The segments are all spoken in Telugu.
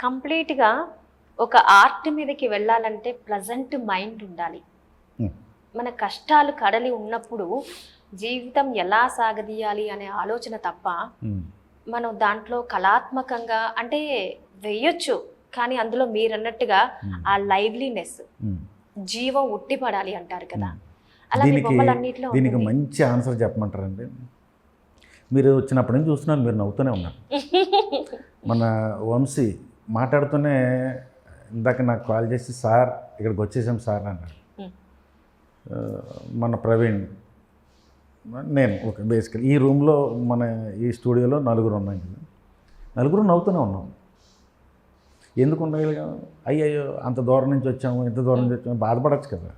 కంప్లీట్గా ఒక ఆర్ట్ మీదకి వెళ్ళాలంటే ప్లజెంట్ మైండ్ ఉండాలి. మన కష్టాలు కడలి ఉన్నప్పుడు జీవితం ఎలా సాగదీయాలి అనే ఆలోచన తప్ప మనం దాంట్లో కళాత్మకంగా అంటే వేయొచ్చు, కానీ అందులో మీరన్నట్టుగా ఆ లైవ్లీనెస్, జీవం ఉట్టిపడాలి అంటారు కదా, అలా మీ బొమ్మలన్నిటిలో దీనికి మంచి ఆన్సర్ చెప్పమంటారండి. మీరు వచ్చినప్పటి నుంచి చూస్తున్నాను, మీరు నవ్వుతూనే ఉన్నారు. మన వంశీ మాట్లాడుతూనే ఇందాక నాకు కాల్ చేసి సార్ ఇక్కడికి వచ్చేసాం సార్ అన్నాడు. మన ప్రవీణ్, నేను ఓకే బేసికలీ ఈ రూమ్లో మన ఈ స్టూడియోలో నలుగురు ఉన్నాం కదా, నలుగురు నవ్వుతూనే ఉన్నాం. ఎందుకు ఉండగలిగాం? అయ్యయ్యో అంత దూరం నుంచి వచ్చాము, ఇంత దూరం నుంచి వచ్చాము, బాధపడచ్చు కదా.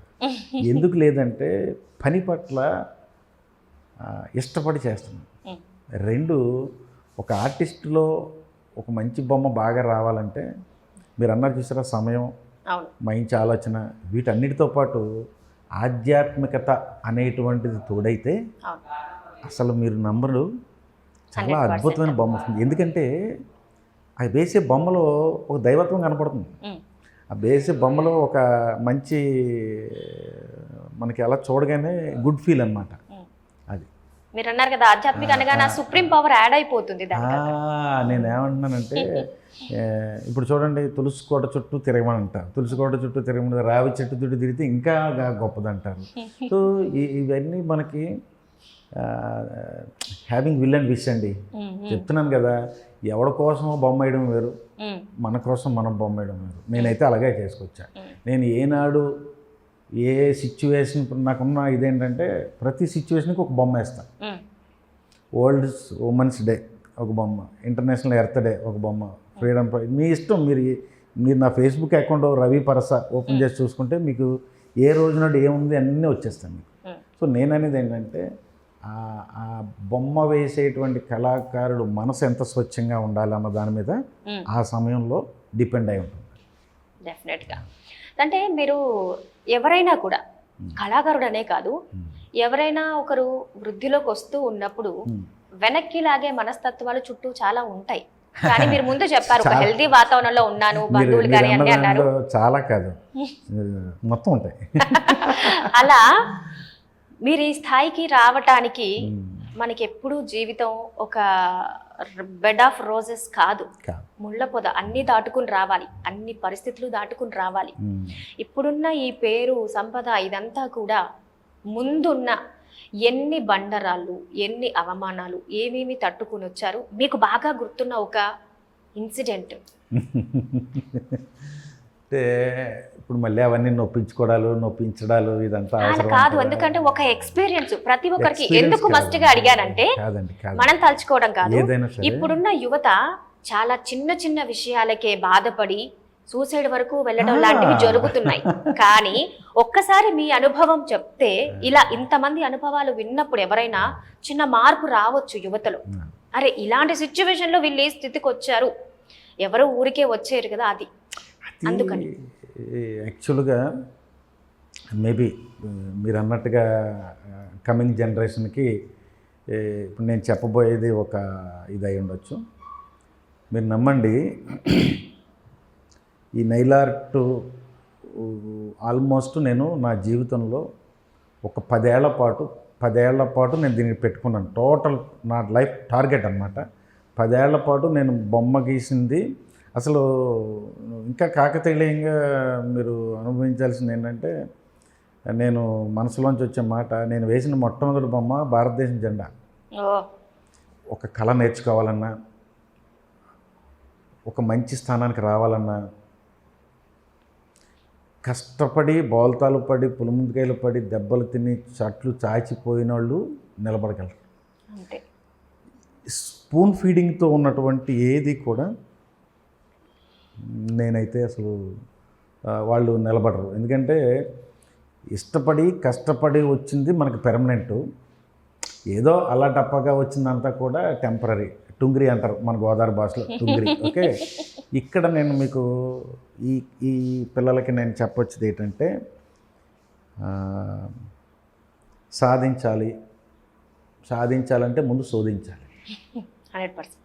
ఎందుకు లేదంటే పని పట్ల ఇష్టపడి చేస్తున్నాం. రెండు, ఒక ఆర్టిస్టులో ఒక మంచి బొమ్మ బాగా రావాలంటే మీరు అన్నారు చూసారా, సమయం, మంచి ఆలోచన, వీటన్నిటితో పాటు ఆధ్యాత్మికత అనేటువంటిది తోడైతే అసలు మీరు నమ్మరు, చాలా అద్భుతమైన బొమ్మ వస్తుంది. ఎందుకంటే ఆ వేసే బొమ్మలో ఒక దైవత్వం కనపడుతుంది. ఆ వేసే బొమ్మలో ఒక మంచి మనకి అలా చూడగానే గుడ్ ఫీల్ అనమాట. అది మీరు అన్నారు కదా, ఆధ్యాత్మిక అనగా సుప్రీం పవర్ యాడ్ అయిపోతుంది. నేను ఏమంటున్నానంటే ఇప్పుడు చూడండి, తులసి కోట చుట్టూ తిరగమని అంటారు, తులసి కోట చుట్టూ తిరగమని, రావి చెట్టు చుట్టూ తిరిగితే ఇంకా గొప్పదంటారు. సో ఇవన్నీ మనకి హ్యావింగ్ విల్ అండ్ విష్ అండి. చెప్తున్నాను కదా, ఎవరి కోసం బొమ్మ వేయడం వేరు, మన కోసం మనం బొమ్మ వేయడం వేరు. నేనైతే అలాగే చేసుకొచ్చా. నేను ఏనాడు ఏ సిచ్యువేషన్, నాకున్న ఇదేంటంటే ప్రతి సిచ్యువేషన్కి ఒక బొమ్మ వేస్తాను. వరల్డ్ ఉమెన్స్ డే ఒక బొమ్మ, ఇంటర్నేషనల్ ఎర్త్ డే ఒక బొమ్మ, ఫ్రీడమ్, మీ ఇష్టం. మీరు నా Facebook account Ravi Parasa open చేసి చూసుకుంటే మీకు ఏ రోజు నాడు ఏముంది అన్నీ వచ్చేస్తాను మీకు. సో నేను అనేది ఏంటంటే ఆ బొమ్మ వేసేటువంటి కళాకారుడు మనసు ఎంత స్వచ్ఛంగా ఉండాలన్న దాని మీద ఆ సమయంలో డిపెండ్ అయి ఉంటుంది. డెఫినెట్గా. అంటే మీరు ఎవరైనా కూడా, కళాకారుడు అనే కాదు, ఎవరైనా ఒకరు వృద్ధిలోకి వస్తూ ఉన్నప్పుడు వెనక్కి లాగే మనస్తత్వాలు చుట్టూ చాలా ఉంటాయి. కానీ మీరు ముందు చెప్పారు, ఒక హెల్తీ వాతావరణంలో ఉన్నాను, బంధువులు కానీ అన్నీ అన్నారు. చాలా కాదు, మొత్తం ఉంటాయి. అలా మీరు ఈ స్థాయికి రావటానికి మనకి ఎప్పుడూ జీవితం ఒక బెడ్ ఆఫ్ రోజెస్ కాదు, ముళ్ళ పొద. అన్నీ దాటుకుని రావాలి, అన్ని పరిస్థితులు దాటుకుని రావాలి. ఇప్పుడున్న ఈ పేరు, సంపద, ఇదంతా కూడా ముందున్న ఎన్ని బండరాళ్ళు, ఎన్ని అవమానాలు, ఏమేమి తట్టుకుని వచ్చారు? మీకు బాగా గుర్తున్న ఒక ఇన్సిడెంట్? అంటే ఇప్పుడు మళ్ళీ అవన్నీ నొప్పించడాలు ఇదంతా కాదు. ఎందుకంటే ఒక ఎక్స్పీరియన్స్ ప్రతి ఒక్కరికి. ఎందుకు మస్ట్గా అడిగానంటే మనం తలుచుకోవడం కాదు, ఇప్పుడున్న యువత చాలా చిన్న చిన్న విషయాలకే బాధపడి సూసైడ్ వరకు వెళ్ళడం లాంటివి జరుగుతున్నాయి. కానీ ఒక్కసారి మీ అనుభవం చెప్తే, ఇలా ఇంతమంది అనుభవాలు విన్నప్పుడు ఎవరైనా చిన్న మార్పు రావచ్చు యువతలో. అరే ఇలాంటి సిచ్యువేషన్లో వీళ్ళు ఏ స్థితికి వచ్చారు, ఎవరు ఊరికే వచ్చారు కదా, అది అందుకని. యాక్చువల్గా మేబీ మీరు అన్నట్టుగా కమింగ్ జనరేషన్కి ఇప్పుడు నేను చెప్పబోయేది ఒక ఇది అయి ఉండొచ్చు. మీరు నమ్మండి, ఈ నైలార్ట్ ఆల్మోస్ట్ నేను నా జీవితంలో ఒక 10 ఏళ్ల పాటు నేను దీనికి పెట్టుకున్నాను. టోటల్ నా లైఫ్ టార్గెట్ అనమాట. 10 ఏళ్ల పాటు నేను బొమ్మ గీసింది. అసలు ఇంకా కాకతీయంగా మీరు అనుభవించాల్సింది ఏంటంటే, నేను మనసులోంచి వచ్చే మాట, నేను వేసిన మొట్టమొదటి బొమ్మ భారతదేశం జెండా. ఒక కళ నేర్చుకోవాలన్నా, ఒక మంచి స్థానానికి రావాలన్నా, కష్టపడి బోల్తాలు పడి పులిముందుకాయలు పడి దెబ్బలు తిని చట్లు చాచిపోయిన వాళ్ళు నిలబడగలరు. స్పూన్ ఫీడింగ్తో ఉన్నటువంటి ఏది కూడా నేనైతే అసలు వాళ్ళు నిలబడరు. ఎందుకంటే ఇష్టపడి కష్టపడి వచ్చింది మనకు పెర్మనెంటు, ఏదో అలా టప్పగా వచ్చిందంతా కూడా టెంపరీ. టుంగిరి అంటారు మన గోదావరి భాషలో, టుంగిరి. ఓకే, ఇక్కడ నేను మీకు ఈ పిల్లలకి నేను చెప్పొచ్చేది ఏంటంటే, సాధించాలంటే ముందు శోధించాలి. 100%.